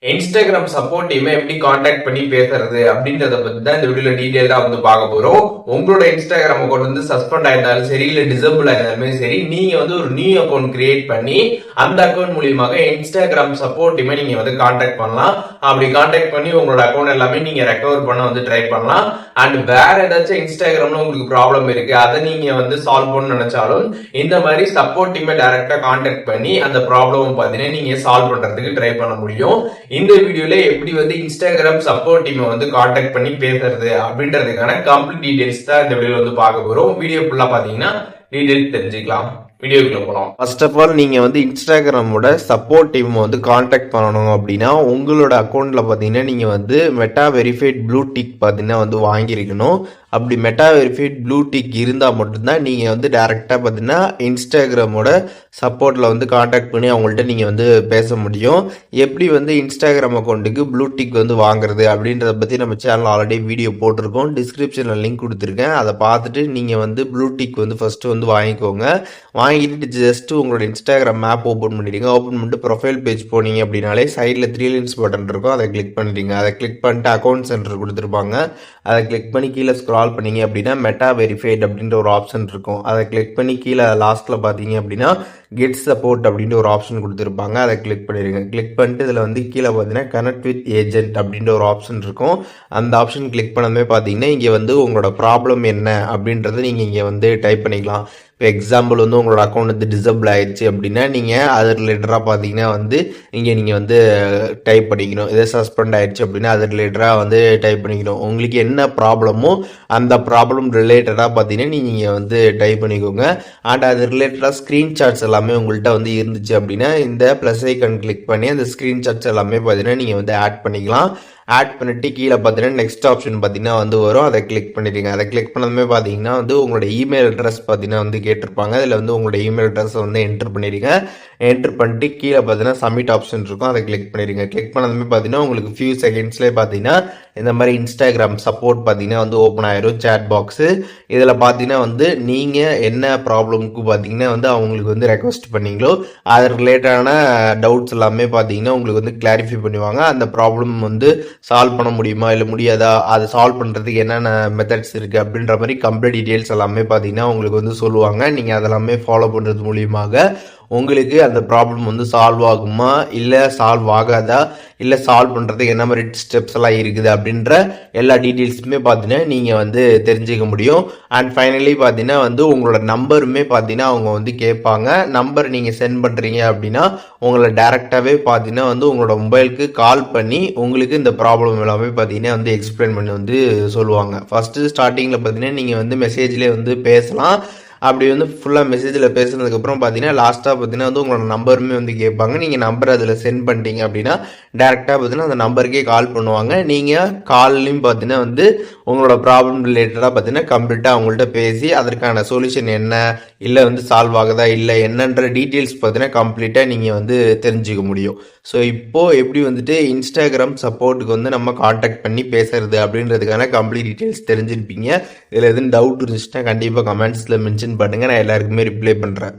Instagram support டீமை எப்படி contact பண்ணி பேசுறது அப்படின்றத பத்தி தான் இந்த வீடியோல டீடைலா பார்க்க போறோம். உங்களோட இன்ஸ்டாகிராம் அக்கௌண்ட் சஸ்பெண்ட் ஆயிருந்தாலும் சரி, இல்ல டிசபிள் ஆயிருந்தாலுமே சரி, நீங்க ஒரு நியூ அக்கௌண்ட் கிரியேட் பண்ணி அந்த அக்கௌண்ட் மூலியமாக இன்ஸ்டாகிராம் சப்போர்ட் டீமை நீங்க காண்டாக்ட் பண்ணலாம். அப்படி காண்டாக்ட் பண்ணி உங்களோட அக்கௌண்ட் எல்லாமே நீங்க ரெக்கவர் பண்ண ட்ரை பண்ணலாம். அண்ட் வேற ஏதாச்சும் இன்ஸ்டாகிராம்ல உங்களுக்கு ப்ராப்ளம் இருக்கு, அதை நீங்க சால்வ் பண்ண நினைச்சாலும் இந்த மாதிரி சப்போர்ட் டீமை டைரக்டா காண்டாக்ட் பண்ணி அந்த ப்ராப்ளம் பாத்தீங்கன்னா நீங்க சால்வ் பண்றதுக்கு ட்ரை பண்ண முடியும். இந்த வீடியோல எப்படி இன்ஸ்டாகிராம் சப்போர்ட் டீமை காண்டாக்ட் பண்ணி பேசுறது அப்படின்றதுக்கான கம்ப்ளீட் டீடைல்ஸ் தான் இந்த வீடியோல பார்க்க போறோம். வீடியோ ஃபுல்லா பாத்தீங்கன்னா டீடைல்ஸ் தெரிஞ்சுக்கலாம். வீடியோக்குள்ள போலாம். ஃபர்ஸ்ட் ஆஃப் ஆல் நீங்க இன்ஸ்டாகிராமோட சப்போர்ட் டீம் காண்டாக்ட் பண்ணணும் அப்படின்னா உங்களோட அக்கௌண்ட்ல பாத்தீங்கன்னா நீங்க மெட்டா வெரிஃபைட் ப்ளூ டிக் பாத்தீங்கன்னா வாங்கியிருக்கணும். அப்படி மெட்டா வெரிஃபைட் ப்ளூ டிக் இருந்தா மட்டும்தான் நீங்க டைரக்டா பாத்தீங்கன்னா இன்ஸ்டாகிராமோட சப்போர்ட்ல காண்டாக்ட் பண்ணி அவங்கள்ட்ட நீங்க பேச முடியும். எப்படி இன்ஸ்டாகிராம் அக்கௌண்ட்டுக்கு ப்ளூ டிக் வாங்குறது அப்படின்றத பத்தி நம்ம சேனல் ஆல்ரெடி வீடியோ போட்டிருக்கோம். டிஸ்கிரிப்ஷன்ல லிங்க் கொடுத்துருக்கேன். அதை பார்த்துட்டு நீங்க ப்ளூ டிக் ஃபர்ஸ்ட் வாங்கிக்கோங்க. வாங்கிட்டு ஜஸ்ட் உங்களோட இன்ஸ்டாகிராம் மேப் ஓப்பன் பண்ணிடுங்க. ஓப்பன் பண்ணிட்டு ப்ரொஃபைல் பேஜ் போனீங்க அப்படின்னாலே சைடில் 3 லைன்ஸ் பட்டன் இருக்கும், அதை கிளிக் பண்ணிடுங்க. அதை கிளிக் பண்ணிட்டு அக்கௌண்ட் சென்டர் கொடுத்துருப்பாங்க. அதை கிளிக் பண்ணி கீழே ஸ்க்ரால் பண்ணீங்க அப்படின்னா மெட்டா வெரிஃபைட் அப்படின்ற ஒரு ஆப்ஷன் இருக்கும். அதை கிளிக் பண்ணி கீழே லாஸ்ட்ல பார்த்தீங்க அப்படின்னா கெட் சப்போர்ட் அப்படின்ற ஒரு ஆப்ஷன் கொடுத்துருப்பாங்க. அதை கிளிக் பண்ணிடுங்க. கிளிக் பண்ணிட்டு இதில் கீழே பார்த்தீங்கன்னா கனெக்ட் வித் ஏஜென்ட் அப்படின்ற ஒரு ஆப்ஷன் இருக்கும். அந்த ஆப்ஷன் கிளிக் பண்ணவே பார்த்தீங்கன்னா இங்கே உங்களோட ப்ராப்ளம் என்ன அப்படின்றத நீங்கள் இங்கே டைப் பண்ணிக்கலாம். இப்போ எக்ஸாம்பிள் உங்களோட அக்கௌண்ட் டிசபிள் ஆயிடுச்சு அப்படின்னா நீங்கள் அது ரிலேட்டடாக பார்த்தீங்கன்னா இங்கே நீங்கள் டைப் பண்ணிக்கணும். இதே சஸ்பெண்ட் ஆயிடுச்சு அப்படின்னா அது ரிலேட்டடாக டைப் பண்ணிக்கணும். உங்களுக்கு என்ன ப்ராப்ளமோ அந்த ப்ராப்ளம் ரிலேட்டடாக பார்த்தீங்கன்னா நீங்கள் டைப் பண்ணிக்கோங்க. அண்ட் அது ரிலேட்டடாக ஸ்க்ரீன்ஷாட்ஸ் எல்லாமே உங்கள்கிட்ட இருந்துச்சு அப்படின்னா இந்த ப்ளஸ் ஐக்கன் கிளிக் பண்ணி அந்த ஸ்க்ரீன்ஷாட்ஸ் எல்லாமே பார்த்தீங்கன்னா நீங்கள் ஆட் பண்ணிக்கலாம். ஆட் பண்ணிட்டு கீழே பார்த்தீங்கன்னா நெக்ஸ்ட் ஆப்ஷன் பார்த்தீங்கன்னா வரும். அதை கிளிக் பண்ணிடுங்க. அதை கிளிக் பண்ணதுமே பார்த்தீங்கன்னா உங்களோட இமெயில் அட்ரஸ் பார்த்தீங்கன்னா கேட்டிருப்பாங்க. அதில் உங்களோட இமெயில் அட்ரஸ் என்டர் பண்ணிடுங்க. என்டர் பண்ணிட்டு கீழே பார்த்தீங்கன்னா சப்மிட் ஆப்ஷன் இருக்கும். அதை கிளிக் பண்ணிடுங்க. கிளிக் பண்ணதுமே பார்த்தீங்கன்னா உங்களுக்கு ஃபியூ செகண்ட்ஸ்லேயே பார்த்தீங்கன்னா இந்த மாதிரி இன்ஸ்டாகிராம் சப்போர்ட் பார்த்தீங்கன்னா ஓப்பன் ஆயிரும் சேட் பாக்ஸு. இதில் பார்த்தீங்கன்னா நீங்கள் என்ன ப்ராப்ளம்க்கு பார்த்தீங்கன்னா அவங்களுக்கு ரெக்வஸ்ட் பண்ணீங்களோ அது ரிலேட்டடான டவுட்ஸ் எல்லாமே பார்த்தீங்கன்னா உங்களுக்கு கிளாரிஃபை பண்ணுவாங்க. அந்த ப்ராப்ளம் சால்வ் பண்ண முடியுமா இல்லை முடியாதா, அதை சால்வ் பண்ணுறதுக்கு என்னென்ன மெத்தட்ஸ் இருக்குது அப்படின்ற மாதிரி கம்ப்ளீட் டீட்டெயில்ஸ் எல்லாமே பார்த்தீங்கன்னா உங்களுக்கு சொல்லுவாங்க. நீங்கள் அதெல்லாமே ஃபாலோ பண்ணுறது மூலியமாக உங்களுக்கு அந்த ப்ராப்ளம் சால்வ் ஆகுமா இல்லை சால்வ் ஆகாதா, இல்லை சால்வ் பண்ணுறதுக்கு என்ன மாதிரி ஸ்டெப்ஸ் எல்லாம் இருக்குது அப்படின்ற எல்லா டீட்டெயில்ஸுமே பார்த்தீங்கன்னா நீங்கள் தெரிஞ்சுக்க முடியும். அண்ட் ஃபைனலி பார்த்தீங்கன்னா உங்களோட நம்பருமே பார்த்தீங்கன்னா அவங்க கேட்பாங்க. நம்பர் நீங்கள் சென்ட் பண்ணுறீங்க அப்படின்னா உங்களை டைரெக்டாகவே பார்த்தீங்கன்னா உங்களோட மொபைலுக்கு கால் பண்ணி உங்களுக்கு இந்த ப்ராப்ளம் எல்லாமே பார்த்தீங்கன்னா எக்ஸ்பிளைன் பண்ணி சொல்லுவாங்க. ஃபஸ்ட்டு ஸ்டார்டிங்கில் பார்த்தீங்கன்னா நீங்கள் மெசேஜ்லேயே பேசலாம். அப்படி ஃபுல்லாக மெசேஜில் பேசுனதுக்கப்புறம் பார்த்தீங்கன்னா லாஸ்ட்டாக பார்த்தீங்கன்னா உங்களோட நம்பருமே கேட்பாங்க. நீங்கள் நம்பர் அதில் சென்ட் பண்ணிட்டீங்க அப்படின்னா டேரெக்டாக பார்த்தீங்கன்னா அந்த நம்பருக்கே கால் பண்ணுவாங்க. நீங்கள் கால்லையும் பார்த்தீங்கன்னா உங்களோட ப்ராப்ளம் ரிலேட்டடாக பார்த்தீங்கன்னா கம்ப்ளீட்டாக அவங்கள்ட்ட பேசி அதற்கான சொல்யூஷன் என்ன, இல்லை சால்வ் ஆகுதா இல்லை என்னன்ற டீட்டெயில்ஸ் பார்த்தீங்கன்னா கம்ப்ளீட்டாக நீங்கள் தெரிஞ்சுக்க முடியும். ஸோ இப்போது எப்படி இன்ஸ்டாகிராம் சப்போர்ட்டுக்கு நம்ம காண்டாக்ட் பண்ணி பேசுறது அப்படின்றதுக்கான கம்ப்ளீட் டீட்டெயில்ஸ் தெரிஞ்சிருப்பீங்க. இதில் எதுவும் டவுட் இருந்துச்சுன்னா கண்டிப்பாக கமெண்ட்ஸில் மென்ஷன் பண்ணுங்க. நான் எல்லாருக்குமே ரிப்ளை பண்றேன்.